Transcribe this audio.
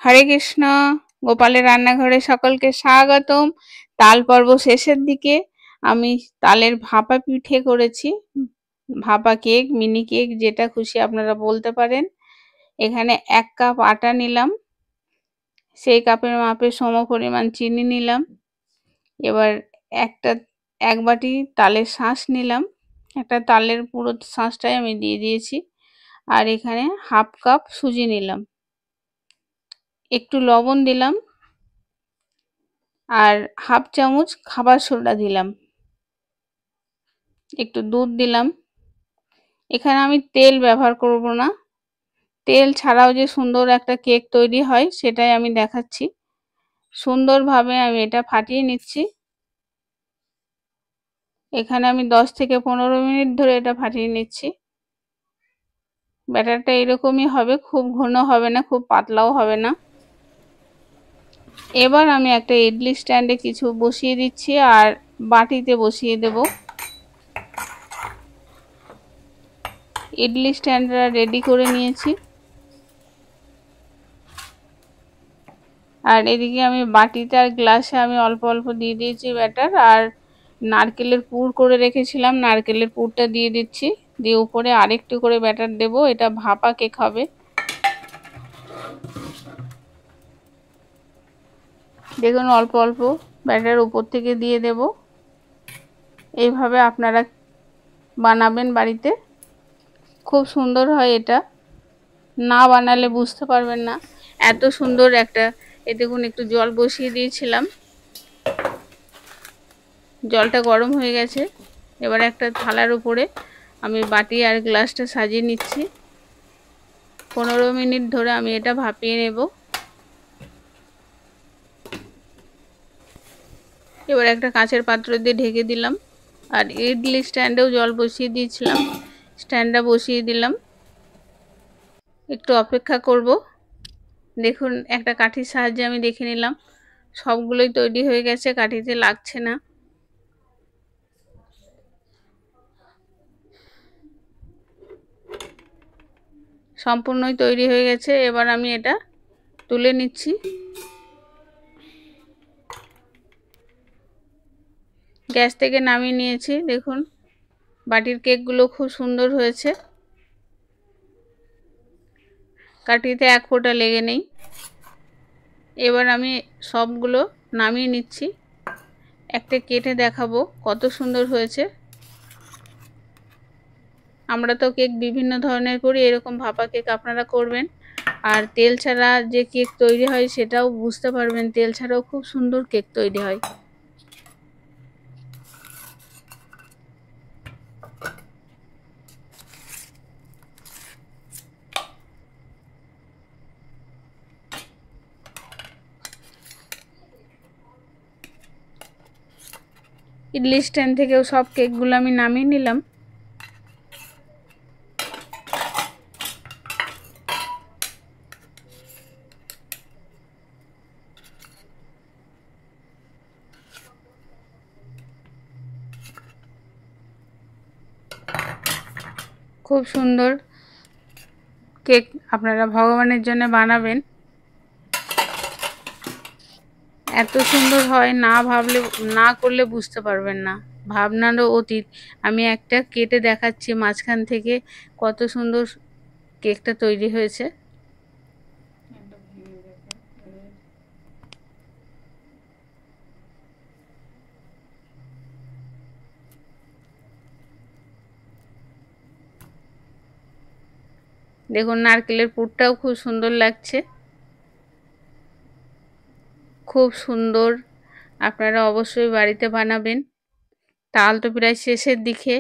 হরে কৃষ্ণ। গোপালের রান্নাঘরে সকলকে স্বাগতম। তাল পর্ব শেষের দিকে আমি তালের ভাপা পিঠে করেছি, ভাপা কেক, মিনি কেক, যেটা খুশি আপনারা বলতে পারেন। এখানে 1 কাপ আটা নিলাম, সেই কাপের মাপে সম পরিমাণ চিনি নিলাম। এবার এক বাটি তালের শাঁস নিলাম, একটা তালের পুরো শাঁসটাই আমি দিয়ে দিয়েছি। আর এখানে 1/2 কাপ সুজি নিলাম, একটু লবণ দিলাম আর 1/2 চামচ খাবার সোডা দিলাম, একটু দুধ দিলাম। এখানে আমি তেল ব্যবহার করব না, তেল ছাড়াও যে সুন্দর একটা কেক তৈরি হয় সেটাই আমি দেখাচ্ছি। সুন্দরভাবে আমি এটা ফাটিয়ে নিচ্ছি। এখানে আমি 10 থেকে 15 মিনিট ধরে এটা ফাটিয়ে নিচ্ছি। ব্যাটারটা এরকমই হবে, খুব ঘন হবে না, খুব পাতলাও হবে না। এবার আমি একটা ইডলি স্ট্যান্ডে কিছু বসিয়ে দিচ্ছি আর বাটিতে বসিয়ে দেব। ইডলি স্ট্যান্ডটা রেডি করে নিয়েছি। আর এদিকে আমি বাটিতে আর গ্লাসে আমি অল্প অল্প দিয়ে দিয়েছি ব্যাটার। আর নারকেলের পুর করে রেখেছিলাম, নারকেলের পুরটা দিয়ে দিচ্ছি, দিয়ে উপরে আরেকটু করে ব্যাটার দেব। এটা ভাপা কেক হবে। দেখুন অল্প অল্প ব্যাটার উপর থেকে দিয়ে দেব। এইভাবে আপনারা বানাবেন বাড়িতে, খুব সুন্দর হয় এটা। না বানালে বুঝতে পারবেন না এত সুন্দর একটা। এই দেখুন একটু জল বসিয়ে দিয়েছিলাম, জলটা গরম হয়ে গেছে। এবার একটা থালার উপরে আমি বাটি আর গ্লাসটা সাজিয়ে নিচ্ছি। 15 মিনিট ধরে আমি এটা ভাপিয়ে নেব। এবার একটা কাঁচের পাত্র দিয়ে ঢেকে দিলাম। আর ইডলি স্ট্যান্ডেও জল বসিয়ে দিয়েছিলাম, স্ট্যান্ডটা বসিয়ে দিলাম। একটু অপেক্ষা করব। দেখুন একটা কাঠির সাহায্যে আমি দেখে নিলাম সবগুলোই তৈরি হয়ে গেছে, কাঠিতে লাগছে না। সম্পূর্ণই তৈরি হয়ে গেছে। এবার আমি এটা তুলে নিচ্ছি। গ্যাস থেকে নামিয়ে নিয়েছি। দেখুন বাটির কেকগুলো খুব সুন্দর হয়েছে, কাঠিতে এক ফোঁটা লেগে নেই। এবার আমি সবগুলো নামিয়ে নিচ্ছি, একটা কেটে দেখাবো কত সুন্দর হয়েছে। আমরা তো কেক বিভিন্ন ধরনের করি, এরকম ভাপা কেক আপনারা করবেন। আর তেল ছাড়া যে কেক তৈরি হয় সেটাও বুঝতে পারবেন, তেল ছাড়াও খুব সুন্দর কেক তৈরি হয়। ইডলি স্ট্যান্ড থেকেও সব কেকগুলো আমি নামিয়ে নিলাম। খুব সুন্দর কেক আপনারা ভগবানের জন্য বানাবেন, এত সুন্দর হয় না ভাবলে, না করলে বুঝতে পারবেন না, ভাবনারও অতীত। আমি একটা কেটে দেখাচ্ছি মাঝখান থেকে কত সুন্দর কেকটা তৈরি হয়েছে। দেখুন নারকেলের পুরটাও খুব সুন্দর লাগছে, খুব সুন্দর। আপনারা অবশ্যই বাড়িতে বানাবেন। তাল তো প্রায় শেষের দিকে,